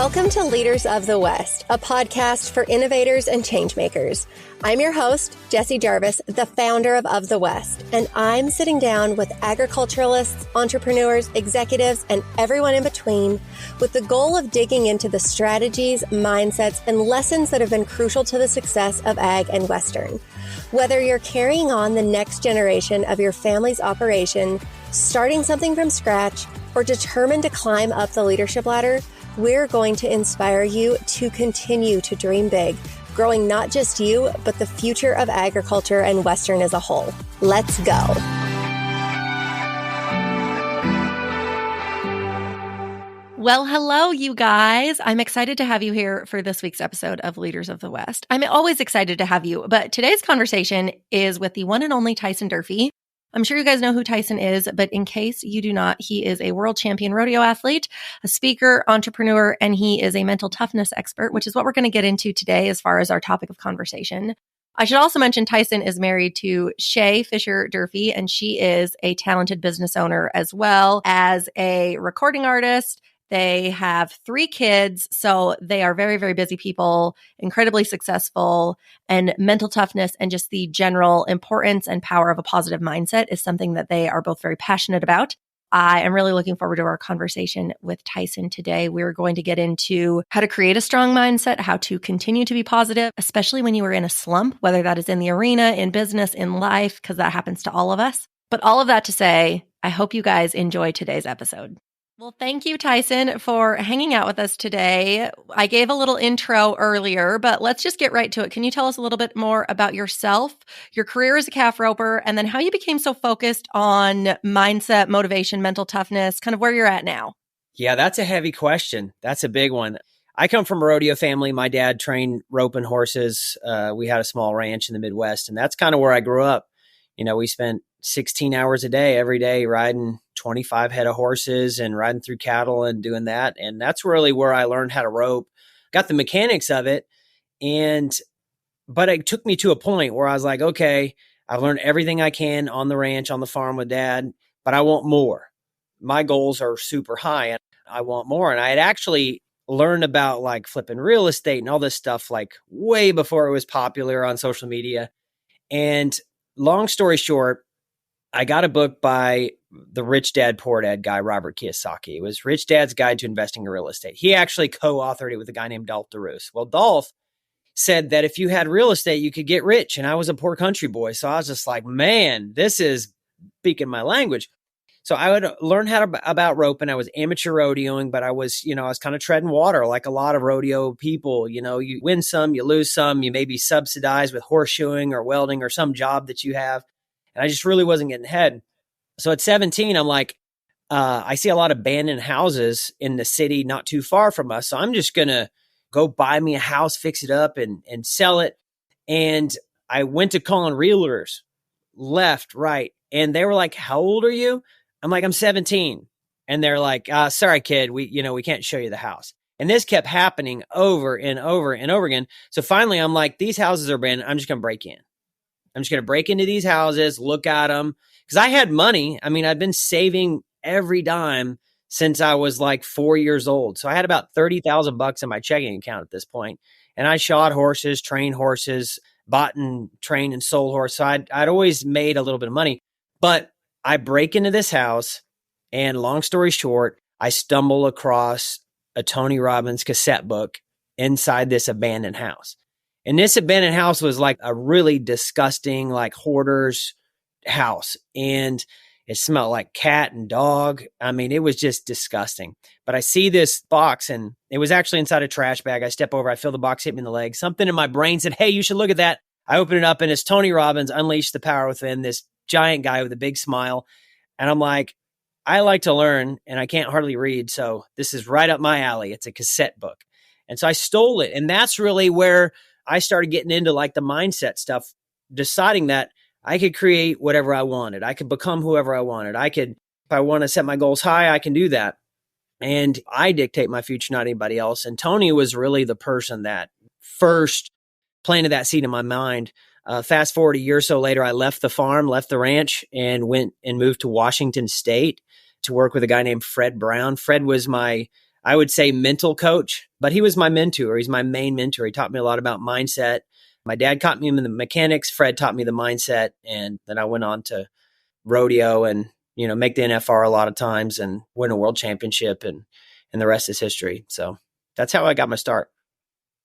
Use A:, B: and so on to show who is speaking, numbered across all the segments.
A: Welcome to Leaders of the West, a podcast for innovators and changemakers. I'm your host, Jessie Jarvis, the founder of the West, and I'm sitting down with agriculturalists, entrepreneurs, executives, and everyone in between with the goal of digging into the strategies, mindsets, and lessons that have been crucial to the success of ag and Western. Whether you're carrying on the next generation of your family's operation, starting something from scratch, or determined to climb up the leadership ladder, we're going to inspire you to continue to dream big, growing not just you, but the future of agriculture and Western as a whole. Let's go. Well, hello, you guys. I'm excited to have you here for this week's episode of Leaders of the West. I'm always excited to have you, but today's conversation is with the one and only Tyson Durfey. I'm sure you guys know who Tyson is, but in case you do not, he is a world champion rodeo athlete, a speaker, entrepreneur, and he is a mental toughness expert, which is what we're going to get into today as far as our topic of conversation. I should also mention Tyson is married to Shay Fisher Durfey, and she is a talented business owner as well as a recording artist. They have 3 kids, so they are very, very busy people, incredibly successful, and mental toughness and just the general importance and power of a positive mindset is something that they are both very passionate about. I am really looking forward to our conversation with Tyson today. We're going to get into how to create a strong mindset, how to continue to be positive, especially when you are in a slump, whether that is in the arena, in business, in life, because that happens to all of us. But all of that to say, I hope you guys enjoy today's episode. Well, thank you, Tyson, for hanging out with us today. I gave a little intro earlier, but let's just get right to it. Can you tell us a little bit more about yourself, your career as a calf roper, and then how you became so focused on mindset, motivation, mental toughness, kind of where you're at now?
B: Yeah, that's a heavy question. That's a big one. I come from a rodeo family. My dad trained roping horses. We had a small ranch in the Midwest, and that's kind of where I grew up. You know, we spent 16 hours a day, every day, riding 25 head of horses and riding through cattle and doing that. And that's really where I learned how to rope, got the mechanics of it. But it took me to a point where I was like, okay, I've learned everything I can on the ranch, on the farm with dad, but I want more. My goals are super high and I want more. And I had actually learned about like flipping real estate and all this stuff like way before it was popular on social media. And long story short, I got a book by the Rich Dad, Poor Dad guy, Robert Kiyosaki. It was Rich Dad's Guide to Investing in Real Estate. He actually co-authored it with a guy named Dolph DeRoos. Well, Dolph said that if you had real estate, you could get rich. And I was a poor country boy. So I was just like, man, this is speaking my language. So I would learn about roping. I was amateur rodeoing, but I was kind of treading water like a lot of rodeo people. You know, you win some, you lose some, you may be subsidized with horseshoeing or welding or some job that you have. And I just really wasn't getting ahead. So at 17, I'm like, I see a lot of abandoned houses in the city not too far from us. So I'm just going to go buy me a house, fix it up and sell it. And I went to calling realtors left, right. And they were like, how old are you? I'm like, I'm 17. And they're like, sorry, kid, we can't show you the house. And this kept happening over and over and over again. So finally, I'm like, these houses are abandoned. I'm just going to break in. I'm just going to break into these houses, look at them. Because I had money. I mean, I'd been saving every dime since I was like 4 years old. So I had about $30,000 in my checking account at this point. And I shod horses, trained horses, bought and trained and sold horses. So I'd always made a little bit of money. But I break into this house, and long story short, I stumble across a Tony Robbins cassette book inside this abandoned house. And this abandoned house was like a really disgusting, like hoarder's house. And it smelled like cat and dog. I mean, it was just disgusting. But I see this box, and it was actually inside a trash bag. I step over, I feel the box hit me in the leg. Something in my brain said, hey, you should look at that. I open it up, and it's Tony Robbins, Unleash the Power Within, this giant guy with a big smile. And I'm like, I like to learn, and I can't hardly read. So this is right up my alley. It's a cassette book. And so I stole it. And that's really where I started getting into like the mindset stuff, deciding that I could create whatever I wanted. I could become whoever I wanted. If I want to set my goals high, I can do that. And I dictate my future, not anybody else. And Tony was really the person that first planted that seed in my mind. Fast forward a year or so later, I left the farm, left the ranch, and went and moved to Washington State to work with a guy named Fred Brown. Fred was my I would say mental coach, but he was my mentor. He's my main mentor. He taught me a lot about mindset. My dad taught me in the mechanics. Fred taught me the mindset. And then I went on to rodeo and, make the NFR a lot of times and win a world championship, and the rest is history. So that's how I got my start.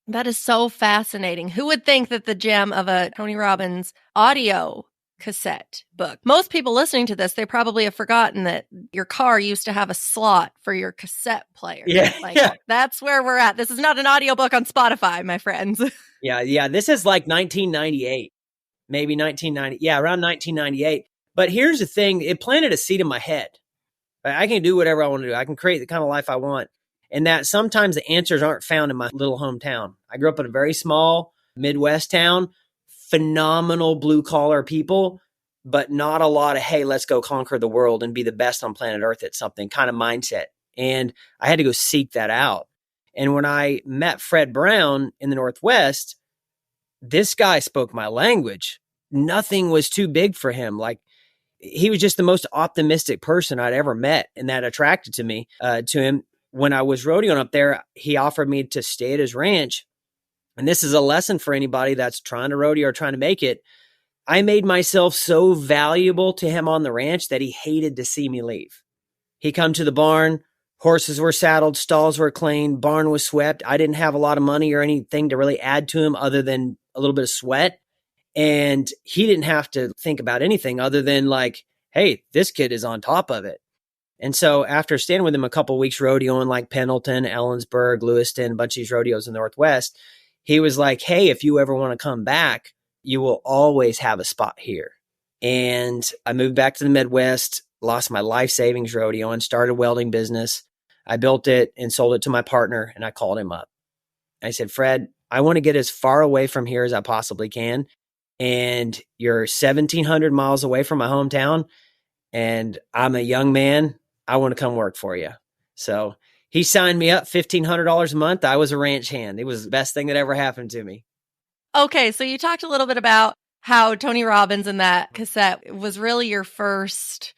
A: That is so fascinating. Who would think that the gem of a Tony Robbins audio cassette book? Most people listening to this, they probably have forgotten that your car used to have a slot for your cassette player.
B: Yeah.
A: That's where we're at. This is not an audiobook on Spotify, my friends.
B: Yeah. This is like 1998, maybe 1990. Yeah, around 1998. But here's the thing. It planted a seed in my head. I can do whatever I want to do. I can create the kind of life I want. And that sometimes the answers aren't found in my little hometown. I grew up in a very small Midwest town, phenomenal blue collar people, but not a lot of, hey, let's go conquer the world and be the best on planet Earth at something kind of mindset. And I had to go seek that out. And when I met Fred Brown in the Northwest, this guy spoke my language. Nothing was too big for him. Like, he was just the most optimistic person I'd ever met, and that attracted me to him. When I was rodeoing up there, he offered me to stay at his ranch. And this is a lesson for anybody that's trying to rodeo or trying to make it. I made myself so valuable to him on the ranch that he hated to see me leave. He come to the barn, horses were saddled, stalls were cleaned, barn was swept. I didn't have a lot of money or anything to really add to him other than a little bit of sweat. And he didn't have to think about anything other than like, hey, this kid is on top of it. And so after staying with him a couple of weeks rodeoing like Pendleton, Ellensburg, Lewiston, a bunch of these rodeos in the Northwest, he was like, hey, if you ever want to come back, you will always have a spot here. And I moved back to the Midwest, lost my life savings rodeo and started a welding business. I built it and sold it to my partner, and I called him up. I said, Fred, I want to get as far away from here as I possibly can. And you're 1,700 miles away from my hometown, and I'm a young man. I want to come work for you. So he signed me up $1,500 a month. I was a ranch hand. It was the best thing that ever happened to me.
A: Okay, so you talked a little bit about how Tony Robbins in that cassette was really your first,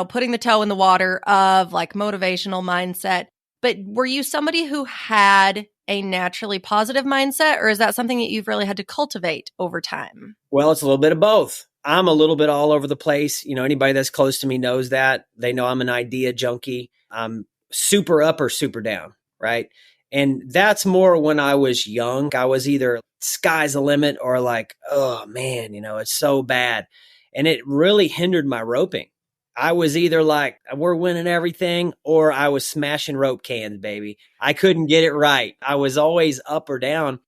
A: putting the toe in the water of like motivational mindset. But were you somebody who had a naturally positive mindset, or is that something that you've really had to cultivate over time?
B: Well, it's a little bit of both. I'm a little bit all over the place. Anybody that's close to me knows that. They know I'm an idea junkie. I'm super up or super down, right? And that's more when I was young. I was either sky's the limit or like, oh man, it's so bad. And it really hindered my roping. I was either like, we're winning everything, or I was smashing rope cans, baby. I couldn't get it right. I was always up or down.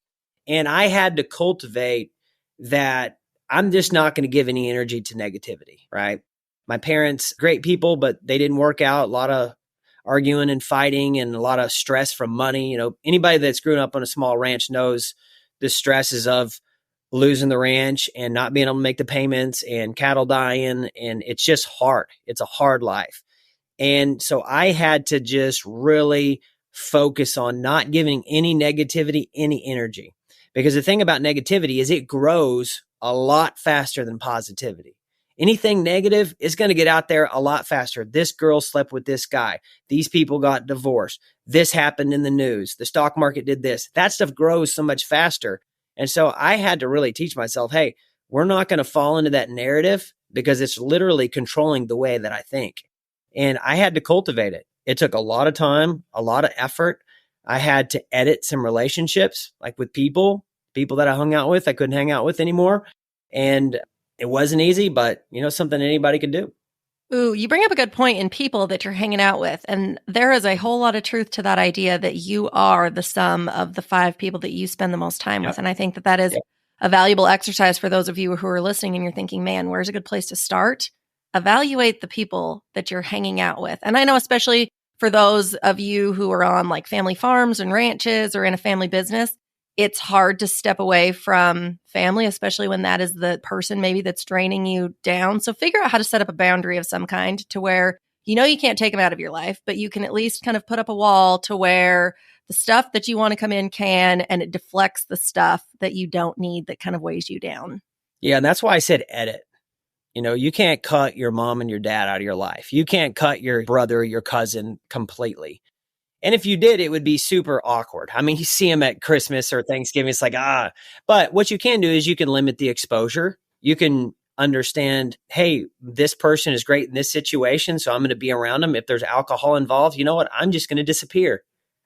B: And I had to cultivate that I'm just not going to give any energy to negativity, right? My parents, great people, but they didn't work out. A lot of arguing and fighting and a lot of stress from money. Anybody that's grown up on a small ranch knows the stresses of losing the ranch and not being able to make the payments and cattle dying. And it's just hard. It's a hard life. And so I had to just really focus on not giving any negativity, any energy. Because the thing about negativity is it grows a lot faster than positivity. Anything negative is going to get out there a lot faster. This girl slept with this guy. These people got divorced. This happened in the news. The stock market did this. That stuff grows so much faster. And so I had to really teach myself, hey, we're not going to fall into that narrative because it's literally controlling the way that I think. And I had to cultivate it. It took a lot of time, a lot of effort. I had to edit some relationships, like with people that I hung out with, I couldn't hang out with anymore. And it wasn't easy, but something anybody could do.
A: Ooh, you bring up a good point in people that you're hanging out with. And there is a whole lot of truth to that idea that you are the sum of the 5 people that you spend the most time with. And I think that is a valuable exercise for those of you who are listening and you're thinking, man, where's a good place to start? Evaluate the people that you're hanging out with. And I know especially for those of you who are on like family farms and ranches or in a family business, it's hard to step away from family, especially when that is the person maybe that's draining you down. So figure out how to set up a boundary of some kind to where you can't take them out of your life, but you can at least kind of put up a wall to where the stuff that you want to come in can, and it deflects the stuff that you don't need that kind of weighs you down.
B: Yeah, and that's why I said edit. You can't cut your mom and your dad out of your life. You can't cut your brother, your cousin completely. And if you did, it would be super awkward. I mean, you see them at Christmas or Thanksgiving, it's like, but what you can do is you can limit the exposure. You can understand, hey, this person is great in this situation, so I'm going to be around them. If there's alcohol involved, you know what? I'm just going to disappear.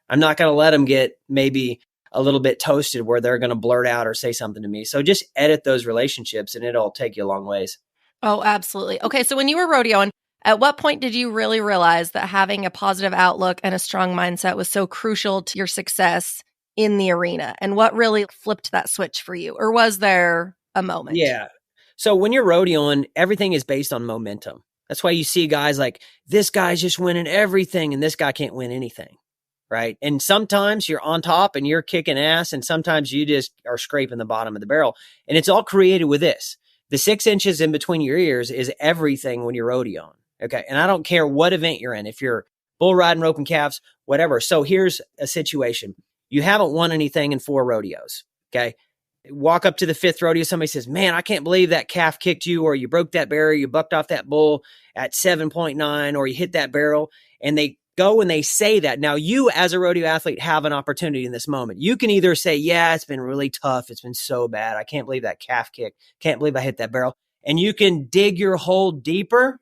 B: I'm not going to let them get maybe a little bit toasted where they're going to blurt out or say something to me. So just edit those relationships and it'll take you a long ways.
A: Oh, absolutely. Okay. So when you were rodeoing, at what point did you really realize that having a positive outlook and a strong mindset was so crucial to your success in the arena? And what really flipped that switch for you? Or was there a moment?
B: Yeah. So when you're rodeoing, everything is based on momentum. That's why you see guys like, this guy's just winning everything and this guy can't win anything. Right. And sometimes you're on top and you're kicking ass, and sometimes you just are scraping the bottom of the barrel. And it's all created with this. The 6 inches in between your ears is everything when you're rodeoing. Okay. And I don't care what event you're in, if you're bull riding, roping calves, whatever. So here's a situation. You haven't won anything in 4 rodeos. Okay. Walk up to the 5th rodeo. Somebody says, man, I can't believe that calf kicked you, or you broke that barrier, you bucked off that bull at 7.9, or you hit that barrel. And they go and they say that. Now, you as a rodeo athlete have an opportunity in this moment. You can either say, yeah, it's been really tough. It's been so bad. I can't believe that calf kick. Can't believe I hit that barrel. And you can dig your hole deeper,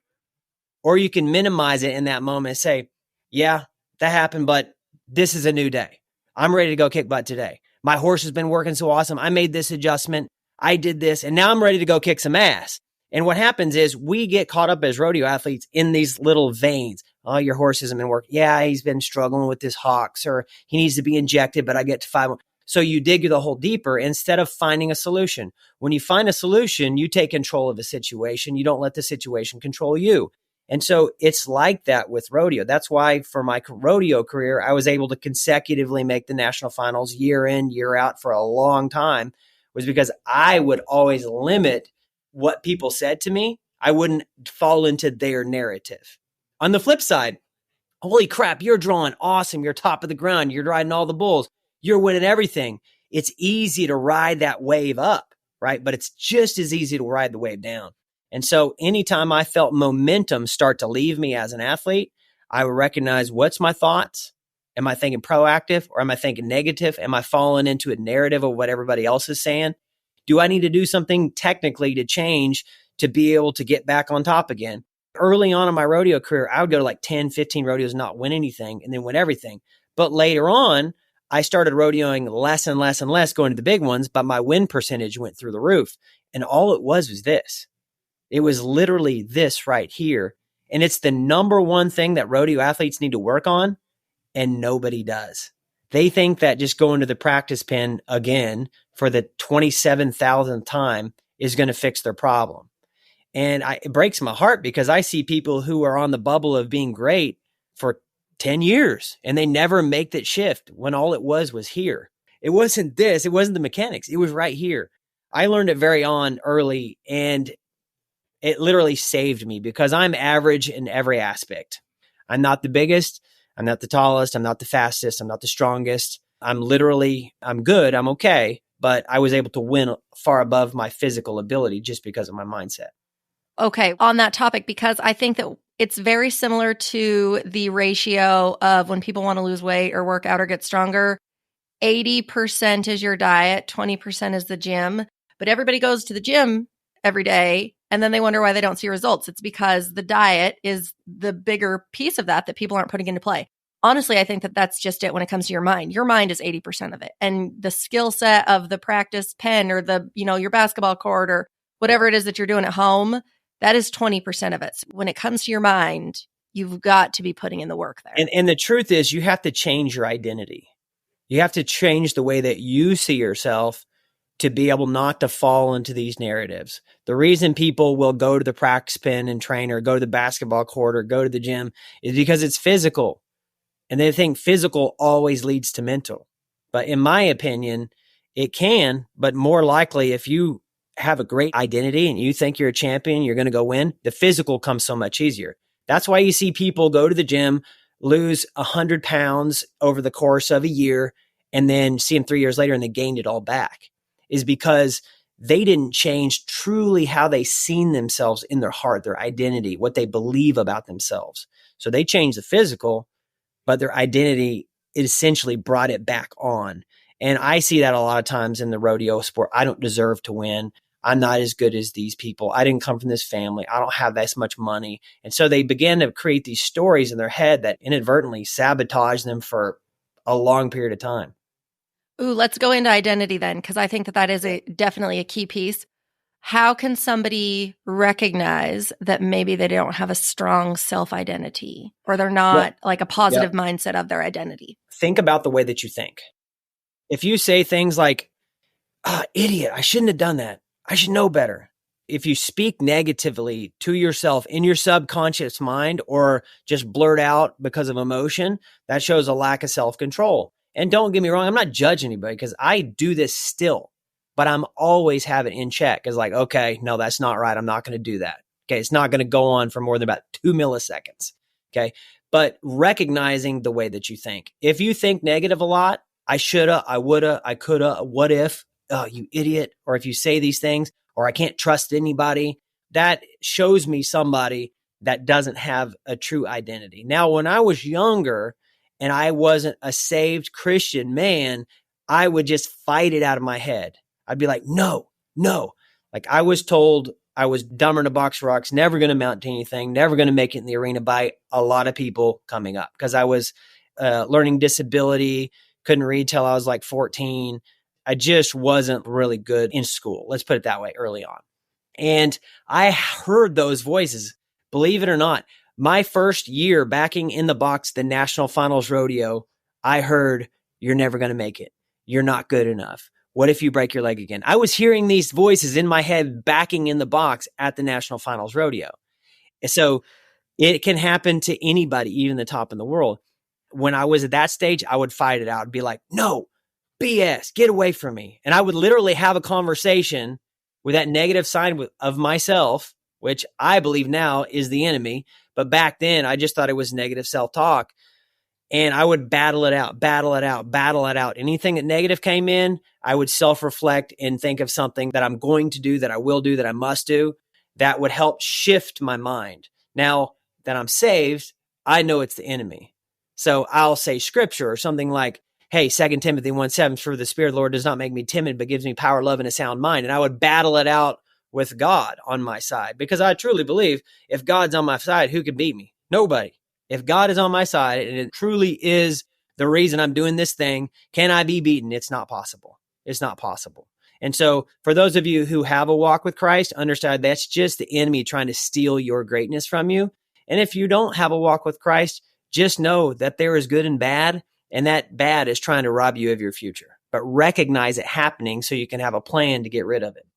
B: or you can minimize it in that moment and say, yeah, that happened, but this is a new day. I'm ready to go kick butt today. My horse has been working so awesome. I made this adjustment. I did this, and now I'm ready to go kick some ass. And what happens is we get caught up as rodeo athletes in these little veins. Oh, your horse hasn't been working. Yeah, he's been struggling with his hocks, or he needs to be injected, but I get to 5. So you dig the hole deeper instead of finding a solution. When you find a solution, you take control of the situation. You don't let the situation control you. And so it's like that with rodeo. That's why for my rodeo career, I was able to consecutively make the national finals year in, year out for a long time, was because I would always limit what people said to me. I wouldn't fall into their narrative. On the flip side, holy crap, you're drawing awesome. You're top of the ground. You're riding all the bulls. You're winning everything. It's easy to ride that wave up, right? But it's just as easy to ride the wave down. And so anytime I felt momentum start to leave me as an athlete, I would recognize, what's my thoughts? Am I thinking proactive, or am I thinking negative? Am I falling into a narrative of what everybody else is saying? Do I need to do something technically to change to be able to get back on top again? Early on in my rodeo career, I would go to like 10, 15 rodeos and not win anything, and then win everything. But later on, I started rodeoing less and less and less, going to the big ones, but my win percentage went through the roof. And all it was this. It was literally this right here. And it's the number one thing that rodeo athletes need to work on, and nobody does. They think that just going to the practice pen again for the 27,000th time is going to fix their problem. And it breaks my heart, because I see people who are on the bubble of being great for 10 years and they never make that shift, when all it was here. It wasn't this. It wasn't the mechanics. It was right here. I learned it very early, and it literally saved me, because I'm average in every aspect. I'm not the biggest. I'm not the tallest. I'm not the fastest. I'm not the strongest. I'm good. I'm okay. But I was able to win far above my physical ability just because of my mindset.
A: Okay, on that topic, because I think that it's very similar to the ratio of when people want to lose weight or work out or get stronger. 80% is your diet, 20% is the gym. But everybody goes to the gym every day, and then they wonder why they don't see results. It's because the diet is the bigger piece of that people aren't putting into play. Honestly, I think that that's just it when it comes to your mind. Your mind is 80% of it. And the skill set of the practice pen, or your basketball court, or whatever it is that you're doing at home, that is 20% of it. So when it comes to your mind, you've got to be putting in the work there.
B: And the truth is, you have to change your identity. You have to change the way that you see yourself to be able not to fall into these narratives. The reason people will go to the practice pen and train, or go to the basketball court, or go to the gym, is because it's physical. And they think physical always leads to mental. But in my opinion, it can, but more likely, if you have a great identity and you think you're a champion, you're going to go win, the physical comes so much easier. That's why you see people go to the gym, lose 100 pounds over the course of a year, and then see them 3 years later and they gained it all back, is because they didn't change truly how they seen themselves in their heart, their identity, what they believe about themselves. So they changed the physical, but their identity essentially brought it back on. And I see that a lot of times in the rodeo sport. I don't deserve to win. I'm not as good as these people. I didn't come from this family. I don't have this much money. And so they begin to create these stories in their head that inadvertently sabotage them for a long period of time.
A: Ooh, let's go into identity then, because I think that is definitely a key piece. How can somebody recognize that maybe they don't have a strong self-identity or they're not like a positive mindset of their identity?
B: Think about the way that you think. If you say things like, idiot, I shouldn't have done that. I should know better. If you speak negatively to yourself in your subconscious mind or just blurt out because of emotion, that shows a lack of self-control. And don't get me wrong, I'm not judging anybody because I do this still, but I'm always have it in check. It's like, okay, no, that's not right. I'm not going to do that. Okay. It's not going to go on for more than about 2 milliseconds. Okay. But recognizing the way that you think. If you think negative a lot, I shoulda, I woulda, I coulda, what if, oh, you idiot. Or if you say these things, or I can't trust anybody, that shows me somebody that doesn't have a true identity. Now, when I was younger and I wasn't a saved Christian man, I would just fight it out of my head. I'd be like, no. Like I was told I was dumber than a box of rocks, never going to amount to anything, never going to make it in the arena by a lot of people coming up because I was learning disability, couldn't read till I was like 14. I just wasn't really good in school. Let's put it that way early on. And I heard those voices, believe it or not. My first year backing in the box, the national finals rodeo, I heard, you're never going to make it. You're not good enough. What if you break your leg again? I was hearing these voices in my head backing in the box at the national finals rodeo. So it can happen to anybody, even the top in the world. When I was at that stage, I would fight it out and be like, no, BS, get away from me. And I would literally have a conversation with that negative side of myself, which I believe now is the enemy. But back then, I just thought it was negative self-talk. And I would battle it out. Anything that negative came in, I would self-reflect and think of something that I'm going to do, that I will do, that I must do, that would help shift my mind. Now that I'm saved, I know it's the enemy. So I'll say scripture or something like, hey, 2 Timothy 1:7, for the Spirit of the Lord does not make me timid, but gives me power, love, and a sound mind. And I would battle it out with God on my side because I truly believe if God's on my side, who can beat me? Nobody. If God is on my side and it truly is the reason I'm doing this thing, can I be beaten? It's not possible. It's not possible. And so for those of you who have a walk with Christ, understand that's just the enemy trying to steal your greatness from you. And if you don't have a walk with Christ, just know that there is good and bad, and that bad is trying to rob you of your future. But recognize it happening so you can have a plan to get rid of it.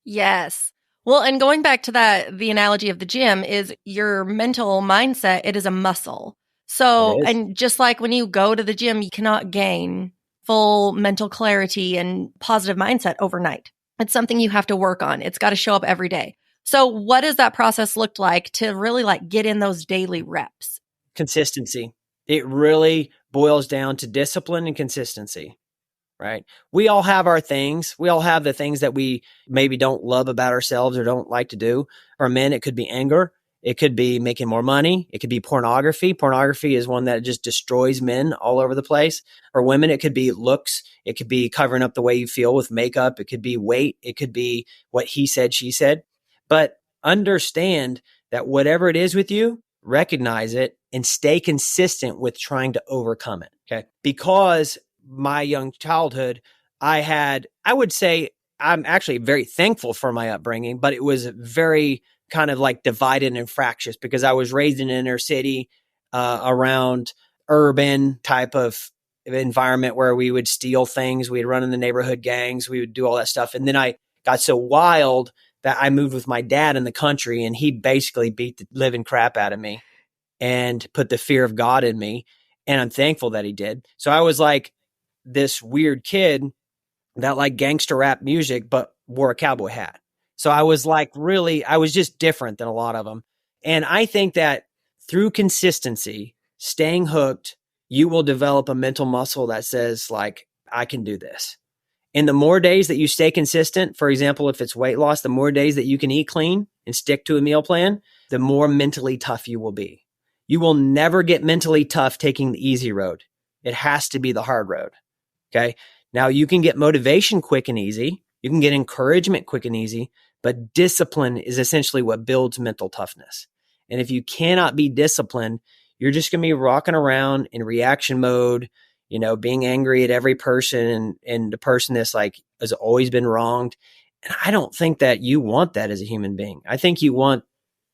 A: Yes. Well, and going back to that, the analogy of the gym is your mental mindset. It is a muscle. So, and just like when you go to the gym, you cannot gain full mental clarity and positive mindset overnight. It's something you have to work on. It's got to show up every day. So what does that process look like to really like get in those daily reps?
B: Consistency. It really boils down to discipline and consistency. Right? We all have our things. We all have the things that we maybe don't love about ourselves or don't like to do. For men, it could be anger. It could be making more money. It could be pornography. Pornography is one that just destroys men all over the place. For women, it could be looks. It could be covering up the way you feel with makeup. It could be weight. It could be what he said, she said. But understand that whatever it is with you, recognize it and stay consistent with trying to overcome it. Okay. Because my young childhood, I would say I'm actually very thankful for my upbringing, but it was very kind of like divided and fractious because I was raised in an inner city around urban type of environment where we would steal things. We'd run in the neighborhood gangs. We would do all that stuff. And then I got so wild that I moved with my dad in the country, and he basically beat the living crap out of me and put the fear of God in me. And I'm thankful that he did. So I was like this weird kid that liked gangster rap music, but wore a cowboy hat. So I was like, really, I was just different than a lot of them. And I think that through consistency, staying hooked, you will develop a mental muscle that says like, I can do this. And the more days that you stay consistent, for example, if it's weight loss, the more days that you can eat clean and stick to a meal plan, the more mentally tough you will be. You will never get mentally tough taking the easy road. It has to be the hard road. Okay. Now you can get motivation quick and easy. You can get encouragement quick and easy, but discipline is essentially what builds mental toughness. And if you cannot be disciplined, you're just going to be rocking around in reaction mode, being angry at every person and the person that's like has always been wronged. And I don't think that you want that as a human being. I think you want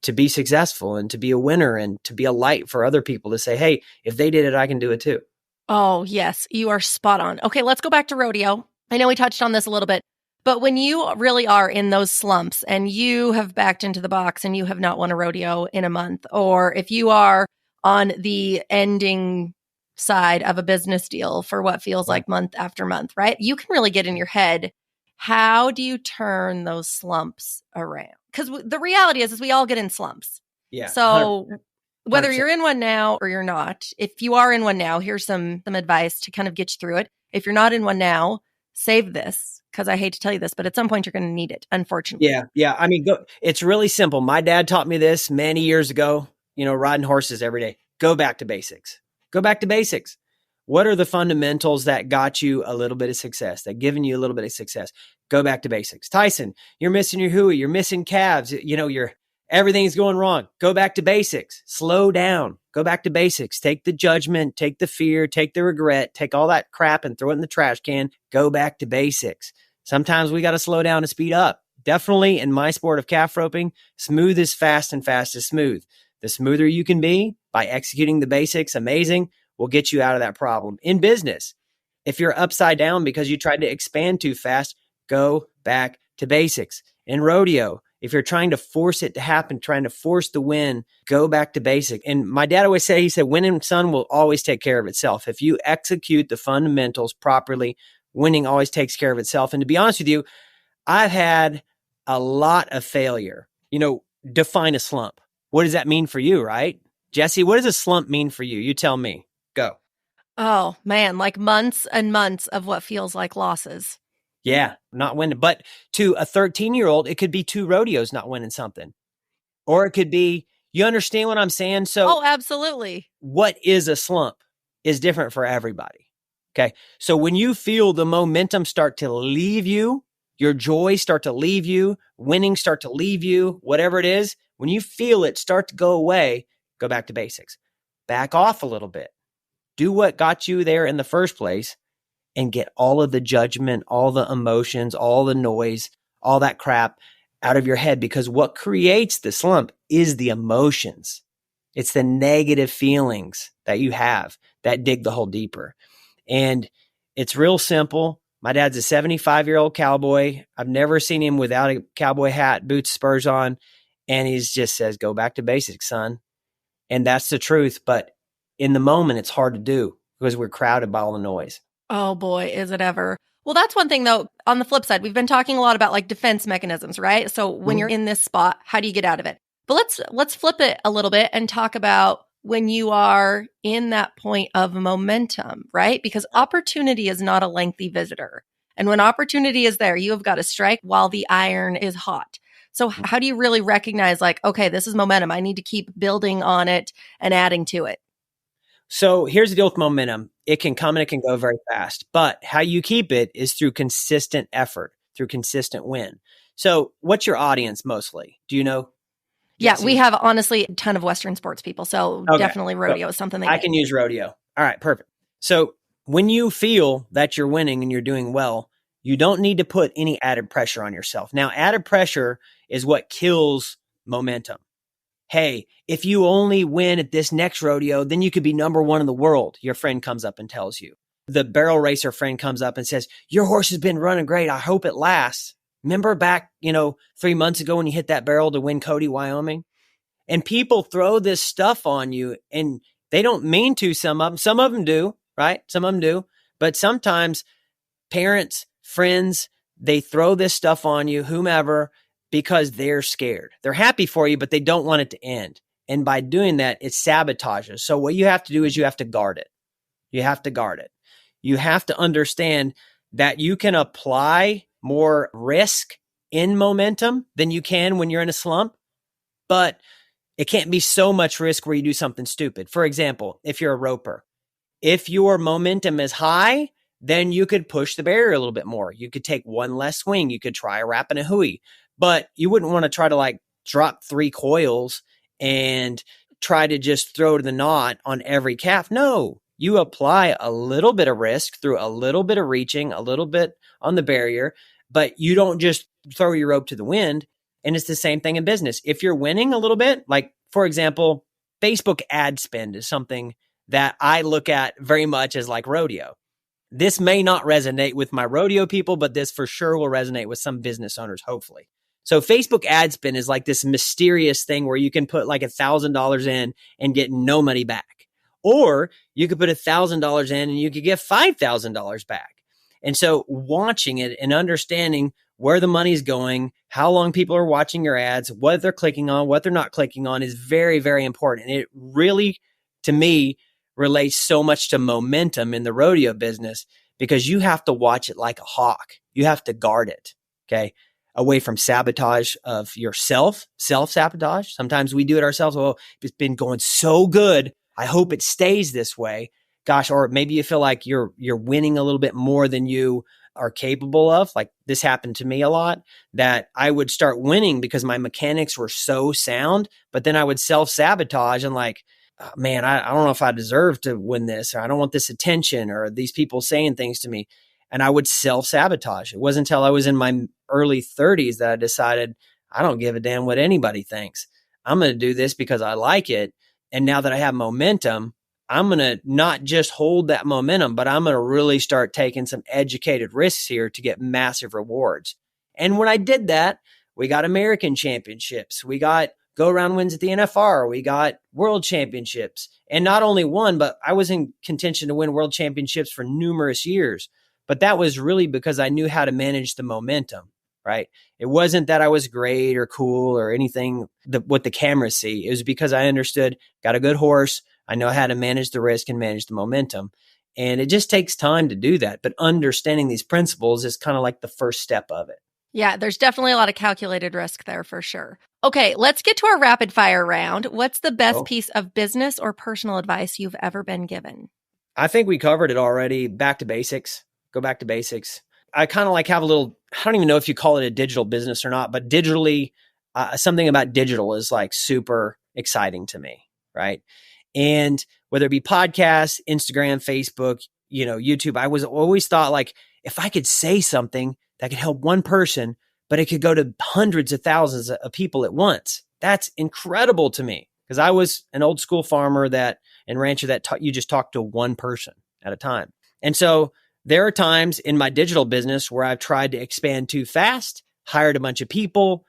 B: to be successful and to be a winner and to be a light for other people to say, hey, if they did it, I can do it too.
A: Oh, yes, you are spot on. Okay, let's go back to rodeo. I know we touched on this a little bit, but when you really are in those slumps and you have backed into the box and you have not won a rodeo in a month, or if you are on the ending side of a business deal for what feels like month after month, right? You can really get in your head. How do you turn those slumps around? Because the reality is we all get in slumps.
B: Yeah.
A: So
B: 100%.
A: whether you're in one now or you're not, if you are in one now, here's some advice to kind of get you through it. If you're not in one now, save this, because I hate to tell you this, but at some point you're going to need it, unfortunately.
B: Yeah. I mean, it's really simple. My dad taught me this many years ago, riding horses every day. Go back to basics. Go back to basics. What are the fundamentals that got you a little bit of success, that given you a little bit of success? Go back to basics. Tyson, you're missing your hui, you're missing calves, everything's going wrong. Go back to basics. Slow down. Go back to basics. Take the judgment, take the fear, take the regret, take all that crap and throw it in the trash can. Go back to basics. Sometimes we got to slow down and speed up. Definitely in my sport of calf roping, smooth is fast and fast is smooth. The smoother you can be by executing the basics, amazing, will get you out of that problem. In business, if you're upside down because you tried to expand too fast, go back to basics. In rodeo, if you're trying to force it to happen, trying to force the win, go back to basic. And my dad always said, he said, winning, son, will always take care of itself. If you execute the fundamentals properly, winning always takes care of itself. And to be honest with you, I've had a lot of failure. Define a slump. What does that mean for you, right? Jessie, what does a slump mean for you? You tell me. Go.
A: Oh, man, like months and months of what feels like losses.
B: Yeah, not winning. But to a 13-year-old, it could be 2 rodeos not winning something. Or it could be, you understand what I'm saying? So,
A: absolutely.
B: What is a slump is different for everybody. Okay. So when you feel the momentum start to leave you, your joy start to leave you, winning start to leave you, whatever it is, when you feel it start to go away, go back to basics. Back off a little bit. Do what got you there in the first place and get all of the judgment, all the emotions, all the noise, all that crap out of your head, because what creates the slump is the emotions. It's the negative feelings that you have that dig the hole deeper. And it's real simple. My dad's a 75-year-old cowboy. I've never seen him without a cowboy hat, boots, spurs on. And he just says, go back to basics, son. And that's the truth. But in the moment, it's hard to do because we're crowded by all the noise.
A: Oh boy, is it ever. Well, that's one thing though. On the flip side, we've been talking a lot about like defense mechanisms, right? So when you're in this spot, how do you get out of it? But let's flip it a little bit and talk about when you are in that point of momentum, right? Because opportunity is not a lengthy visitor. And when opportunity is there, you have got to strike while the iron is hot. So how do you really recognize like, okay, this is momentum. I need to keep building on it and adding to it.
B: So here's the deal with momentum. It can come and it can go very fast, but how you keep it is through consistent effort, through consistent win. So what's your audience mostly? Do you know?
A: Yeah, we have honestly a ton of Western sports people. So definitely rodeo is something
B: I can use rodeo. All right, perfect. So when you feel that you're winning and you're doing well, you don't need to put any added pressure on yourself. Now, added pressure is what kills momentum. Hey, if you only win at this next rodeo, then you could be number 1 in the world. Your friend comes up and tells you. The barrel racer friend comes up and says, your horse has been running great. I hope it lasts. Remember back, 3 months ago when you hit that barrel to win Cody, Wyoming? And people throw this stuff on you and they don't mean to, some of them. Some of them do, right? Some of them do. But sometimes parents, friends, they throw this stuff on you, whomever, because they're scared. They're happy for you, but they don't want it to end. And by doing that, it sabotages. So what you have to do is you have to guard it. You have to guard it. You have to understand that you can apply more risk in momentum than you can when you're in a slump. But it can't be so much risk where you do something stupid. For example, if you're a roper, if your momentum is high, then you could push the barrier a little bit more. You could take one less swing. You could try a wrap and a hui, but you wouldn't want to try to like drop 3 coils and try to just throw to the knot on every calf. No, you apply a little bit of risk through a little bit of reaching, a little bit on the barrier, but you don't just throw your rope to the wind. And it's the same thing in business. If you're winning a little bit, like for example, Facebook ad spend is something that I look at very much as like rodeo. This may not resonate with my rodeo people, but this for sure will resonate with some business owners, hopefully. So Facebook ad spend is like this mysterious thing where you can put like $1,000 in and get no money back. Or you could put $1,000 in and you could get $5,000 back. And so watching it and understanding where the money's going, how long people are watching your ads, what they're clicking on, what they're not clicking on is very, very important. And it really, to me, relates so much to momentum in the rodeo business because you have to watch it like a hawk. You have to guard it, okay? Away from sabotage of yourself, self-sabotage. Sometimes we do it ourselves. Oh, it's been going so good. I hope it stays this way. Gosh, or maybe you feel like you're winning a little bit more than you are capable of. Like this happened to me a lot, that I would start winning because my mechanics were so sound, but then I would self-sabotage and like, oh, man, I don't know if I deserve to win this, or I don't want this attention, or these people saying things to me. And I would self-sabotage. It wasn't until I was in my early 30s that I decided I don't give a damn what anybody thinks. I'm going to do this because I like it. And now that I have momentum, I'm going to not just hold that momentum, but I'm going to really start taking some educated risks here to get massive rewards. And when I did that, we got American championships. We got go-around wins at the NFR. We got world championships. And not only one, but I was in contention to win world championships for numerous years. But that was really because I knew how to manage the momentum, right? It wasn't that I was great or cool or anything what the cameras see. It was because I understood, got a good horse. I know how to manage the risk and manage the momentum. And it just takes time to do that. But understanding these principles is kind of like the first step of it.
A: Yeah, there's definitely a lot of calculated risk there for sure. Okay, let's get to our rapid fire round. What's the best piece of business or personal advice you've ever been given?
B: I think we covered it already. Back to basics. Go back to basics. I kind of like have a little, I don't even know if you call it a digital business or not, but digitally, something about digital is like super exciting to me, right? And whether it be podcasts, Instagram, Facebook, YouTube, I was always thought like, if I could say something that could help one person, but it could go to hundreds of thousands of people at once, that's incredible to me. Because I was an old school farmer and rancher that you just talk to one person at a time. And so there are times in my digital business where I've tried to expand too fast, hired a bunch of people,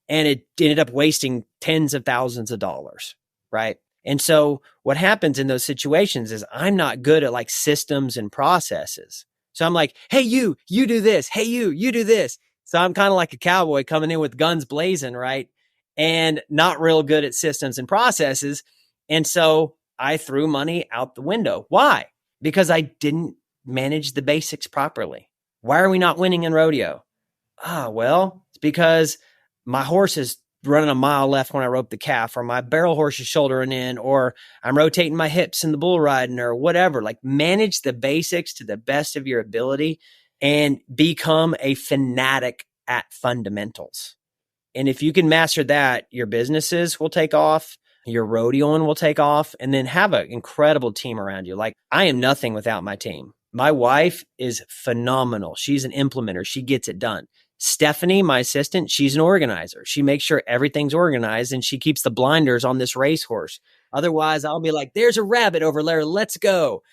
B: and it ended up wasting tens of thousands of dollars, right? And so what happens in those situations is I'm not good at like systems and processes. So I'm like, hey, you do this. Hey, you do this. So I'm kind of like a cowboy coming in with guns blazing, right? And not real good at systems and processes. And so I threw money out the window. Why? Because I didn't manage the basics properly. Why are we not winning in rodeo? Well, it's because my horse is running a mile left when I rope the calf, or my barrel horse is shouldering in, or I'm rotating my hips in the bull riding, or whatever. Like manage the basics to the best of your ability and become a fanatic at fundamentals. And if you can master that, your businesses will take off, your rodeoing will take off, and then have an incredible team around you. Like I am nothing without my team. My wife is phenomenal. She's an implementer. She gets it done. Stephanie, my assistant, she's an organizer. She makes sure everything's organized and she keeps the blinders on this racehorse. Otherwise, I'll be like, there's a rabbit over there. Let's go.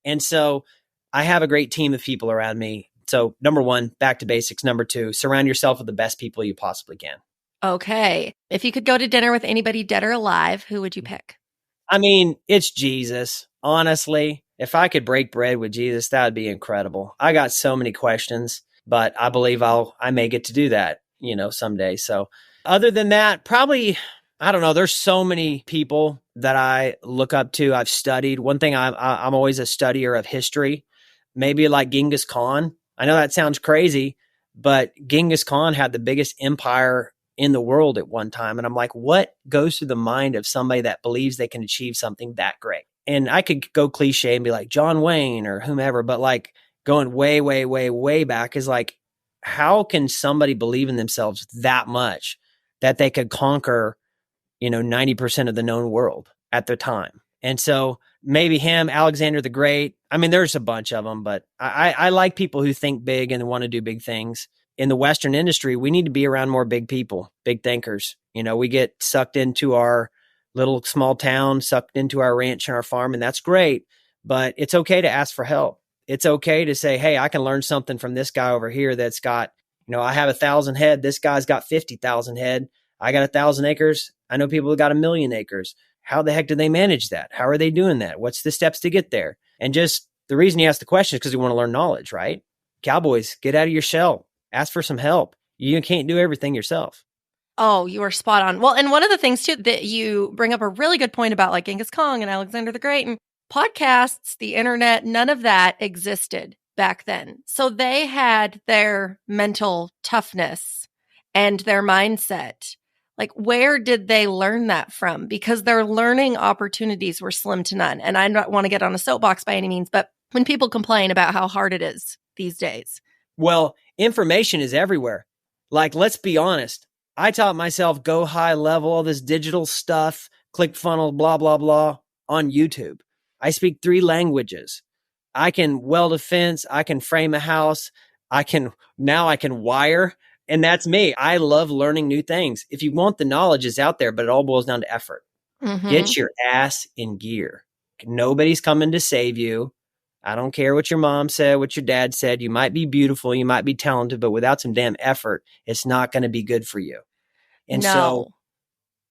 B: And so I have a great team of people around me. So number one, back to basics. Number two, surround yourself with the best people you possibly can.
A: Okay. If you could go to dinner with anybody dead or alive, who would you pick?
B: I mean, it's Jesus. Honestly, if I could break bread with Jesus, that would be incredible. I got so many questions, but I believe I may get to do that, someday. So other than that, probably, I don't know. There's so many people that I look up to. I've studied. One thing, I'm always a studier of history, maybe like Genghis Khan. I know that sounds crazy, but Genghis Khan had the biggest empire in the world at one time. And I'm like, what goes through the mind of somebody that believes they can achieve something that great? And I could go cliche and be like John Wayne or whomever, but like going way, way, way, way back is like, how can somebody believe in themselves that much that they could conquer, 90% of the known world at the time? And so maybe him, Alexander the Great. I mean, there's a bunch of them, but I like people who think big and want to do big things. In the Western industry, we need to be around more big people, big thinkers. We get sucked into our little small town, sucked into our ranch and our farm, and that's great. But it's okay to ask for help. It's okay to say, hey, I can learn something from this guy over here that's got, I have 1,000 head. This guy's got 50,000 head. I got 1,000 acres. I know people who got 1,000,000 acres. How the heck do they manage that? How are they doing that? What's the steps to get there? And just the reason you ask the question is because you want to learn knowledge, right? Cowboys, get out of your shell. Ask for some help. You can't do everything yourself.
A: Oh, you are spot on. Well, and one of the things too that you bring up a really good point about like Genghis Khan and Alexander the Great and podcasts, the internet, none of that existed back then. So they had their mental toughness and their mindset. Like, where did they learn that from? Because their learning opportunities were slim to none. And I don't want to get on a soapbox by any means, but when people complain about how hard it is these days.
B: Well, information is everywhere. Like, let's be honest. I taught myself go high level, all this digital stuff, ClickFunnels, blah, blah, blah, on YouTube. I speak 3 languages. I can weld a fence. I can frame a house. I can wire. And that's me. I love learning new things. If you want, the knowledge is out there, but it all boils down to effort.
A: Mm-hmm.
B: Get your ass in gear. Nobody's coming to save you. I don't care what your mom said, what your dad said. You might be beautiful. You might be talented, but without some damn effort, it's not going to be good for you. And so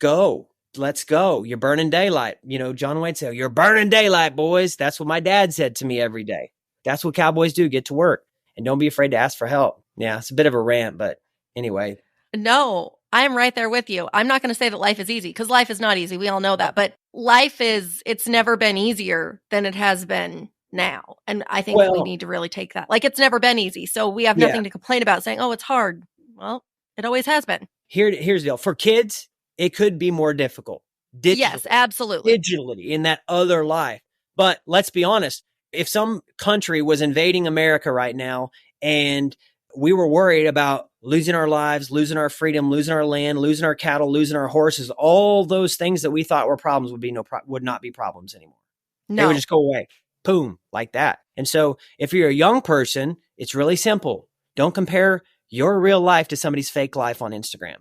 B: go. Let's go. You're burning daylight. John Wayne said, you're burning daylight, boys. That's what my dad said to me every day. That's what cowboys do. Get to work and don't be afraid to ask for help. Yeah, it's a bit of a rant, but anyway.
A: No, I'm right there with you. I'm not going to say that life is easy because life is not easy. We all know that. But it's never been easier than it has been now. And I think we need to really take that. Like, it's never been easy. So we have nothing to complain about saying, oh, it's hard. Well, it always has been.
B: Here's the deal. For kids, it could be more difficult.
A: Yes, absolutely.
B: Digitally in that other life. But let's be honest. If some country was invading America right now and we were worried about losing our lives, losing our freedom, losing our land, losing our cattle, losing our horses, all those things that we thought were problems would not be problems anymore. No. They would just go away. Boom, like that. And so if you're a young person, it's really simple. Don't compare your real life to somebody's fake life on Instagram.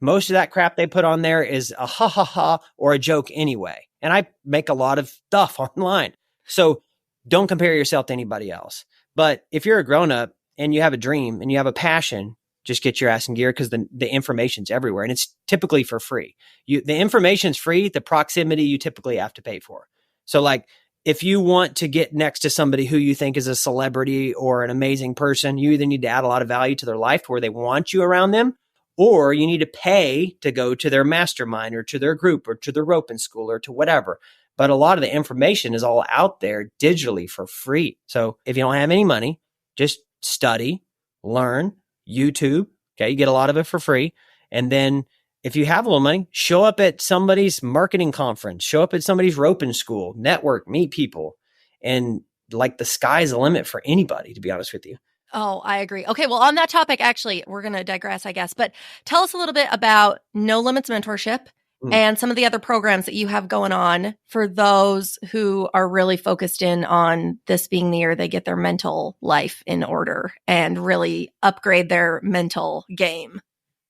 B: Most of that crap they put on there is a ha ha ha or a joke anyway. And I make a lot of stuff online. So don't compare yourself to anybody else. But if you're a grown up and you have a dream and you have a passion, just get your ass in gear because the information's everywhere and it's typically for free. The information's free. The proximity you typically have to pay for. So like if you want to get next to somebody who you think is a celebrity or an amazing person, you either need to add a lot of value to their life where they want you around them, or you need to pay to go to their mastermind or to their group or to their roping school or to whatever. But a lot of the information is all out there digitally for free. So if you don't have any money, just study, learn, YouTube. Okay. You get a lot of it for free. And then if you have a little money, show up at somebody's marketing conference, show up at somebody's roping school, network, meet people. And like the sky's the limit for anybody, to be honest with you.
A: Oh, I agree. Okay. Well, on that topic, actually, we're going to digress, I guess, but tell us a little bit about No Limits Mentorship and some of the other programs that you have going on for those who are really focused in on this being the year they get their mental life in order and really upgrade their mental game.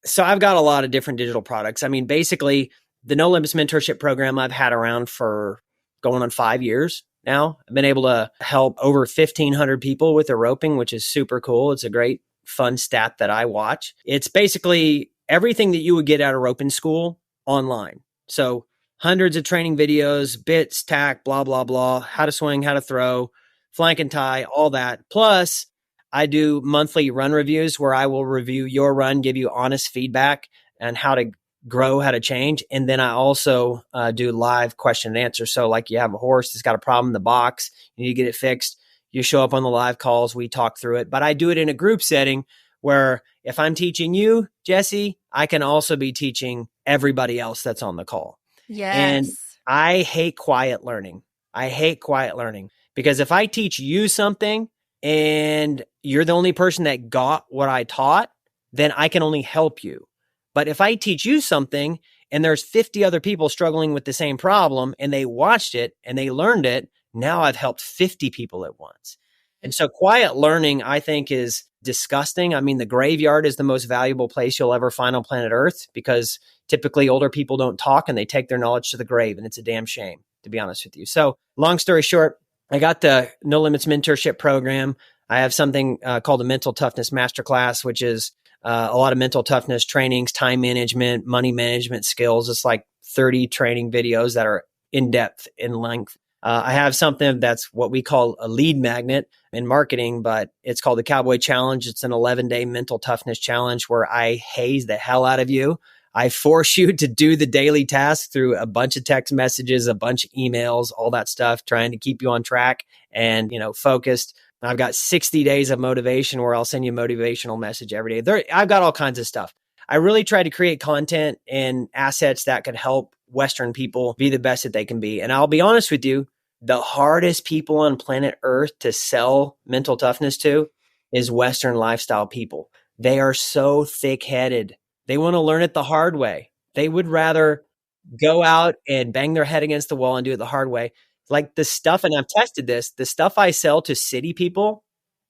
B: So I've got a lot of different digital products. I mean, basically the No Limits Mentorship program I've had around for going on 5 years now. I've been able to help over 1,500 people with their roping, which is super cool. It's a great fun stat that I watch. It's basically everything that you would get out of roping school online. So hundreds of training videos, bits, tack, blah, blah, blah, how to swing, how to throw, flank and tie, all that. Plus I do monthly run reviews where I will review your run, give you honest feedback and how to grow, how to change. And then I also do live question and answer. So like you have a horse that's got a problem in the box, you need to get it fixed. You show up on the live calls, we talk through it. But I do it in a group setting where if I'm teaching you, Jessie, I can also be teaching everybody else that's on the call. And
A: Yes.
B: I hate quiet learning. I hate quiet learning because if I teach you something and you're the only person that got what I taught, then I can only help you. But if I teach you something and there's 50 other people struggling with the same problem and they watched it and they learned it, now I've helped 50 people at once. And so quiet learning, I think, is disgusting. I mean, the graveyard is the most valuable place you'll ever find on planet Earth because typically older people don't talk and they take their knowledge to the grave. And it's a damn shame, to be honest with you. So long story short, I got the No Limits Mentorship Program. I have something called a Mental Toughness Masterclass, which is a lot of mental toughness trainings, time management, money management skills. It's like 30 training videos that are in depth, in length. I have something that's what we call a lead magnet in marketing, but it's called the Cowboy Challenge. It's an 11-day mental toughness challenge where I haze the hell out of you. I force you to do the daily task through a bunch of text messages, a bunch of emails, all that stuff, trying to keep you on track and, focused. I've got 60 days of motivation where I'll send you a motivational message every day. I've got all kinds of stuff. I really try to create content and assets that could help Western people be the best that they can be. And I'll be honest with you, the hardest people on planet Earth to sell mental toughness to is Western lifestyle people. They are so thick-headed. They want to learn it the hard way. They would rather go out and bang their head against the wall and do it the hard way. Like the stuff, and I've tested this, the stuff I sell to city people,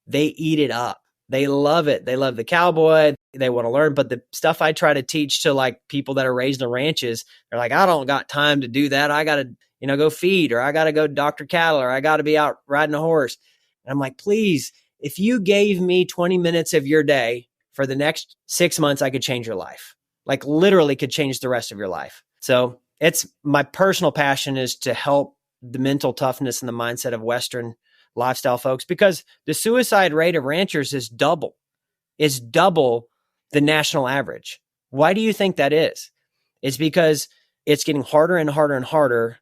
B: they eat it up. They love it. They love the cowboy. They want to learn. But the stuff I try to teach to like people that are raised on ranches, they're like, I don't got time to do that. I got to, go feed, or I got to go doctor cattle, or I got to be out riding a horse. And I'm like, please, if you gave me 20 minutes of your day for the next 6 months, I could change your life. Like literally could change the rest of your life. So it's my personal passion is to help the mental toughness and the mindset of Western lifestyle folks, because the suicide rate of ranchers is double. It's double the national average. Why do you think that is? It's because it's getting harder and harder and harder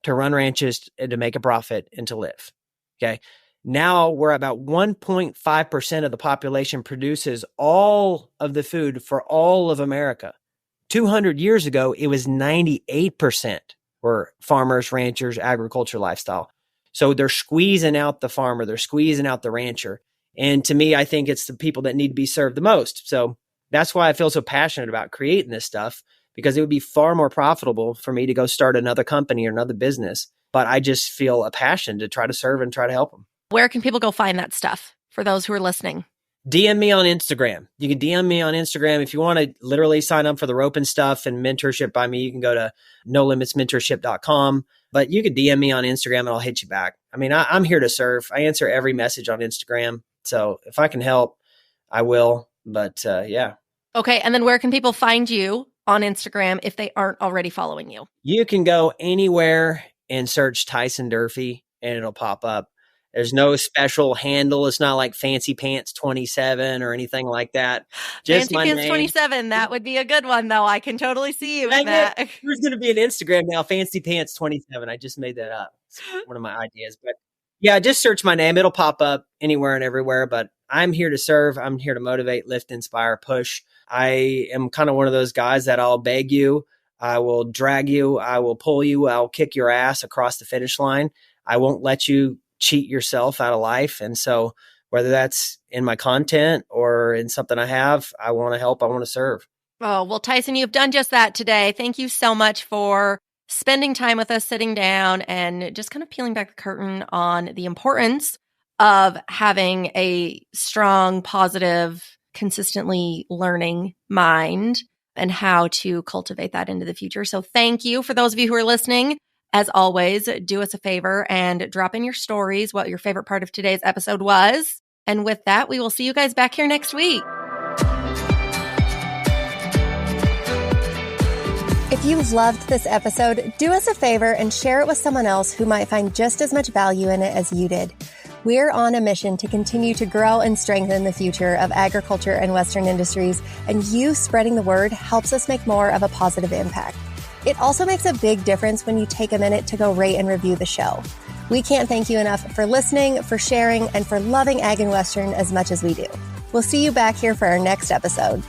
B: to run ranches and to make a profit and to live. Okay. Now we're about 1.5% of the population produces all of the food for all of America. 200 years ago, it was 98% were farmers, ranchers, agriculture, lifestyle. So they're squeezing out the farmer, they're squeezing out the rancher. And to me, I think it's the people that need to be served the most. So that's why I feel so passionate about creating this stuff, because it would be far more profitable for me to go start another company or another business. But I just feel a passion to try to serve and try to help them.
A: Where can people go find that stuff for those who are listening?
B: DM me on Instagram. You can DM me on Instagram. If you want to literally sign up for the rope and stuff and mentorship by me, you can go to nolimitsmentorship.com. But you could DM me on Instagram and I'll hit you back. I mean, I'm here to serve. I answer every message on Instagram. So if I can help, I will. But yeah.
A: Okay. And then where can people find you on Instagram if they aren't already following you?
B: You can go anywhere and search Tyson Durfey and it'll pop up. There's no special handle. It's not like Fancy Pants 27 or anything like that. Just
A: Fancy Pants 27. That would be a good one, though. I can totally see you with that.
B: There's going to be an Instagram now, Fancy Pants 27. I just made that up. It's one of my ideas. But yeah, just search my name. It'll pop up anywhere and everywhere. But I'm here to serve. I'm here to motivate, lift, inspire, push. I am kind of one of those guys that I'll beg you. I will drag you. I will pull you. I'll kick your ass across the finish line. I won't let you cheat yourself out of life. And so whether that's in my content or in something I have, I want to help, I want to serve.
A: Oh, well, Tyson, you've done just that today. Thank you so much for spending time with us, sitting down and just kind of peeling back the curtain on the importance of having a strong, positive, consistently learning mind and how to cultivate that into the future. So thank you. For those of you who are listening, as always, do us a favor and drop in your stories what your favorite part of today's episode was. And with that, we will see you guys back here next week.
C: If you loved this episode, do us a favor and share it with someone else who might find just as much value in it as you did. We're on a mission to continue to grow and strengthen the future of agriculture and Western industries, and you spreading the word helps us make more of a positive impact. It also makes a big difference when you take a minute to go rate and review the show. We can't thank you enough for listening, for sharing, and for loving Ag and Western as much as we do. We'll see you back here for our next episode.